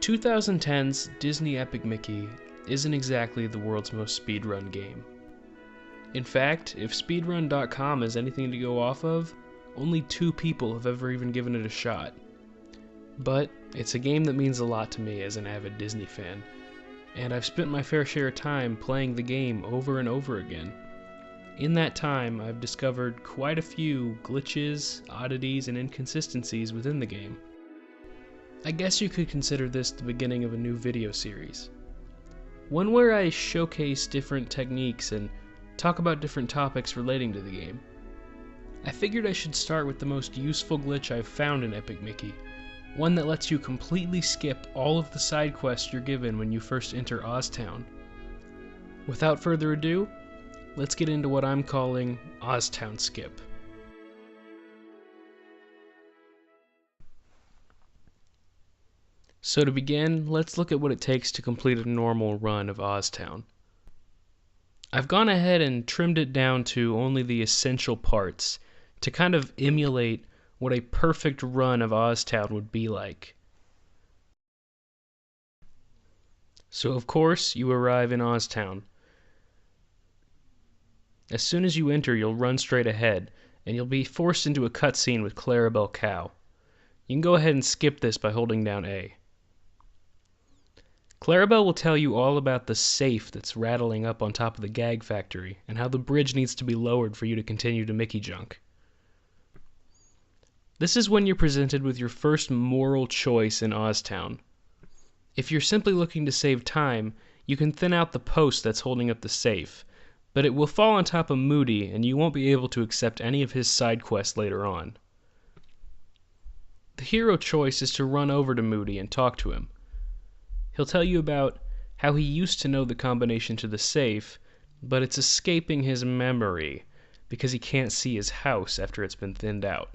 2010's Disney Epic Mickey isn't exactly the world's most speedrun game. In fact, if speedrun.com is anything to go off of, only 2 people have ever even given it a shot. But it's a game that means a lot to me as an avid Disney fan, and I've spent my fair share of time playing the game over and over again. In that time, I've discovered quite a few glitches, oddities, and inconsistencies within the game. I guess you could consider this the beginning of a new video series. One where I showcase different techniques and talk about different topics relating to the game. I figured I should start with the most useful glitch I've found in Epic Mickey, one that lets you completely skip all of the side quests you're given when you first enter Ostown. Without further ado, let's get into what I'm calling Ostown Skip. So to begin, let's look at what it takes to complete a normal run of Ostown. I've gone ahead and trimmed it down to only the essential parts to kind of emulate what a perfect run of Ostown would be like. So of course, you arrive in Ostown. As soon as you enter, you'll run straight ahead, and you'll be forced into a cutscene with Clarabelle Cow. You can go ahead and skip this by holding down A. Clarabelle will tell you all about the safe that's rattling up on top of the gag factory, and how the bridge needs to be lowered for you to continue to Mickey junk. This is when you're presented with your first moral choice in Ostown. If you're simply looking to save time, you can thin out the post that's holding up the safe, but it will fall on top of Moody and you won't be able to accept any of his side quests later on. The hero choice is to run over to Moody and talk to him. He'll tell you about how he used to know the combination to the safe, but it's escaping his memory because he can't see his house after it's been thinned out.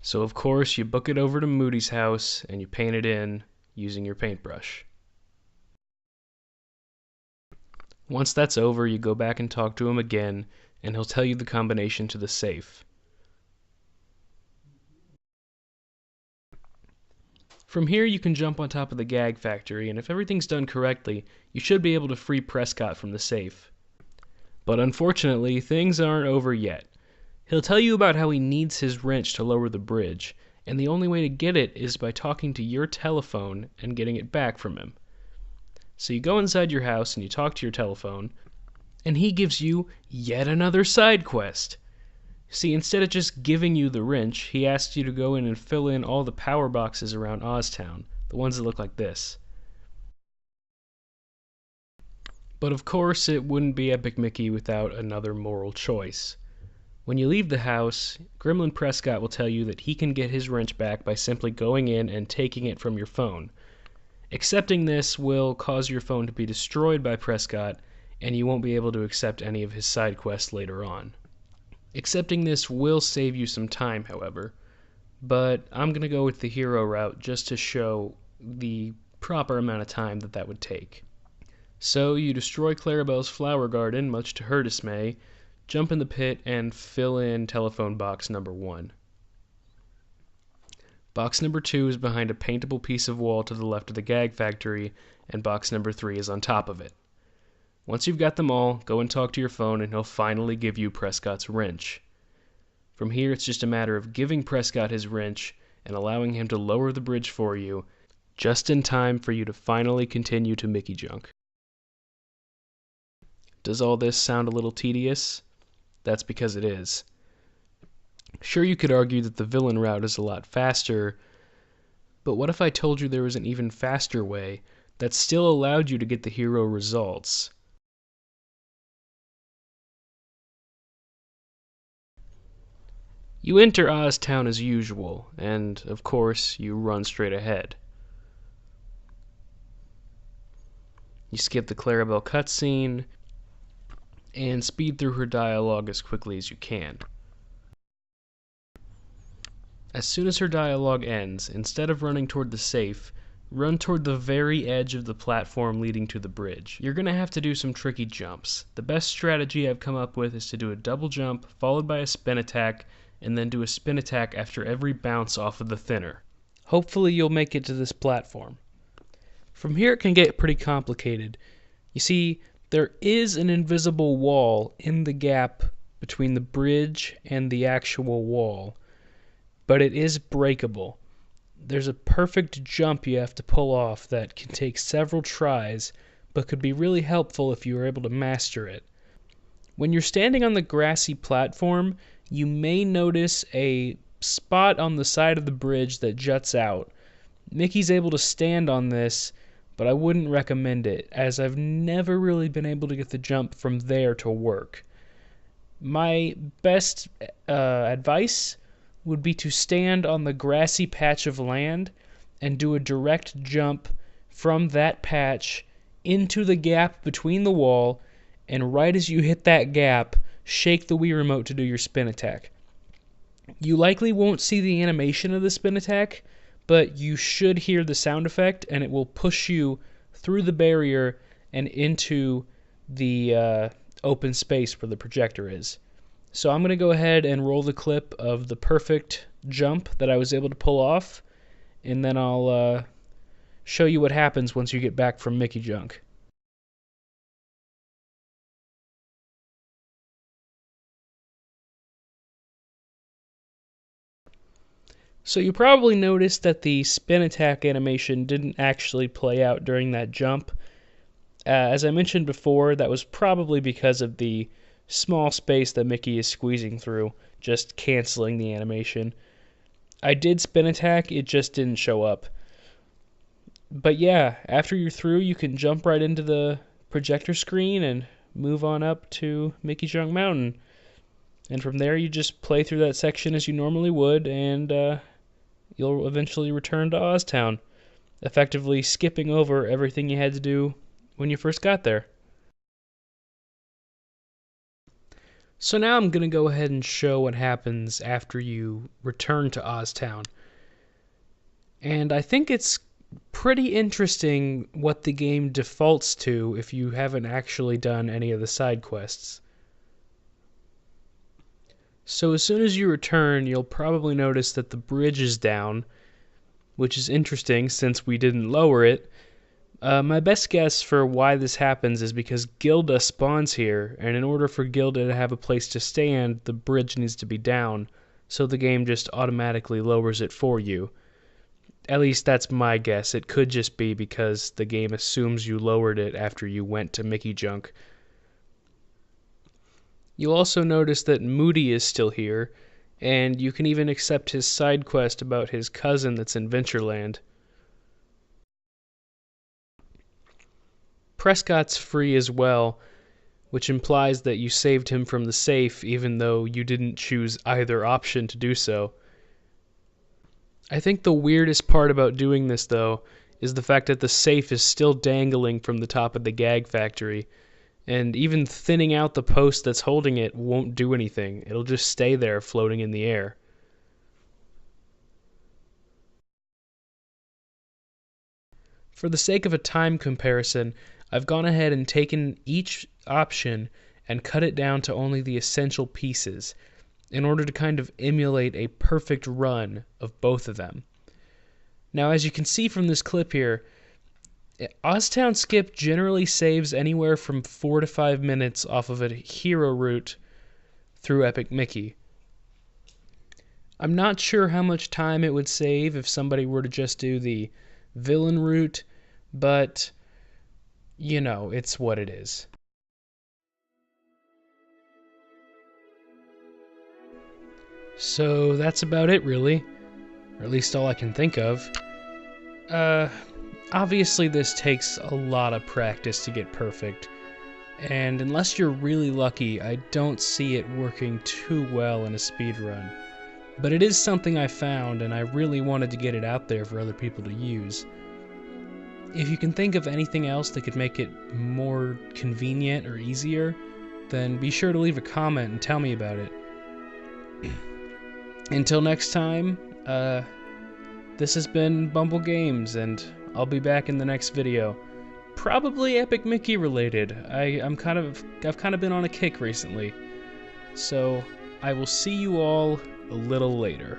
So of course you book it over to Moody's house and you paint it in using your paintbrush. Once that's over, you go back and talk to him again, and he'll tell you the combination to the safe. From here you can jump on top of the gag factory, and if everything's done correctly, you should be able to free Prescott from the safe. But unfortunately, things aren't over yet. He'll tell you about how he needs his wrench to lower the bridge, and the only way to get it is by talking to your telephone and getting it back from him. So you go inside your house and you talk to your telephone, and he gives you yet another side quest. See, instead of just giving you the wrench, he asks you to go in and fill in all the power boxes around Ostown, the ones that look like this. But of course, it wouldn't be Epic Mickey without another moral choice. When you leave the house, Gremlin Prescott will tell you that he can get his wrench back by simply going in and taking it from your phone. Accepting this will cause your phone to be destroyed by Prescott, and you won't be able to accept any of his side quests later on. Accepting this will save you some time, however, but I'm going to go with the hero route just to show the proper amount of time that would take. So you destroy Clarabelle's flower garden, much to her dismay, jump in the pit, and fill in telephone box number 1. Box number 2 is behind a paintable piece of wall to the left of the gag factory, and box number 3 is on top of it. Once you've got them all, go and talk to your phone and he'll finally give you Prescott's wrench. From here, it's just a matter of giving Prescott his wrench and allowing him to lower the bridge for you, just in time for you to finally continue to Mickey junk. Does all this sound a little tedious? That's because it is. Sure, you could argue that the villain route is a lot faster, but what if I told you there was an even faster way that still allowed you to get the hero results? You enter Ostown as usual, and of course, you run straight ahead. You skip the Clarabelle cutscene, and speed through her dialogue as quickly as you can. As soon as her dialogue ends, instead of running toward the safe, run toward the very edge of the platform leading to the bridge. You're going to have to do some tricky jumps. The best strategy I've come up with is to do a double jump, followed by a spin attack, and then do a spin attack after every bounce off of the thinner. Hopefully you'll make it to this platform. From here it can get pretty complicated. You see, there is an invisible wall in the gap between the bridge and the actual wall, but it is breakable. There's a perfect jump you have to pull off that can take several tries, but could be really helpful if you were able to master it. When you're standing on the grassy platform, you may notice a spot on the side of the bridge that juts out. Mickey's able to stand on this, but I wouldn't recommend it, as I've never really been able to get the jump from there to work. My best advice would be to stand on the grassy patch of land and do a direct jump from that patch into the gap between the wall, and right as you hit that gap, shake the Wii remote to do your spin attack. You likely won't see the animation of the spin attack, but you should hear the sound effect, and it will push you through the barrier and into the open space where the projector is. So I'm going to go ahead and roll the clip of the perfect jump that I was able to pull off, and then I'll show you what happens once you get back from Mickey Junk. So you probably noticed that the spin attack animation didn't actually play out during that jump. As I mentioned before, that was probably because of the small space that Mickey is squeezing through, just canceling the animation. I did spin attack, it just didn't show up. But yeah, after you're through, you can jump right into the projector screen and move on up to Mickey Junk Mountain. And from there, you just play through that section as you normally would, and you'll eventually return to Ostown, effectively skipping over everything you had to do when you first got there. So now I'm going to go ahead and show what happens after you return to Ostown. And I think it's pretty interesting what the game defaults to if you haven't actually done any of the side quests. So as soon as you return, you'll probably notice that the bridge is down, which is interesting since we didn't lower it. My best guess for why this happens is because Gilda spawns here, and in order for Gilda to have a place to stand, the bridge needs to be down, so the game just automatically lowers it for you. At least that's my guess. It could just be because the game assumes you lowered it after you went to Mickey Junk. You'll also notice that Moody is still here, and you can even accept his side quest about his cousin that's in Ventureland. Prescott's free as well, which implies that you saved him from the safe even though you didn't choose either option to do so. I think the weirdest part about doing this, though, is the fact that the safe is still dangling from the top of the gag factory, and even thinning out the post that's holding it won't do anything. It'll just stay there floating in the air. For the sake of a time comparison, I've gone ahead and taken each option and cut it down to only the essential pieces in order to kind of emulate a perfect run of both of them. Now, as you can see from this clip here, Ostown Skip generally saves anywhere from 4 to 5 minutes off of a hero route through Epic Mickey. I'm not sure how much time it would save if somebody were to just do the villain route, but, you know, it's what it is. So that's about it, really. Or at least all I can think of. Obviously this takes a lot of practice to get perfect, and unless you're really lucky, I don't see it working too well in a speedrun. But it is something I found, and I really wanted to get it out there for other people to use. If you can think of anything else that could make it more convenient or easier, then be sure to leave a comment and tell me about it. Until next time, this has been BMBLgames, and I'll be back in the next video. Probably Epic Mickey related. I've kind of been on a kick recently. So I will see you all a little later.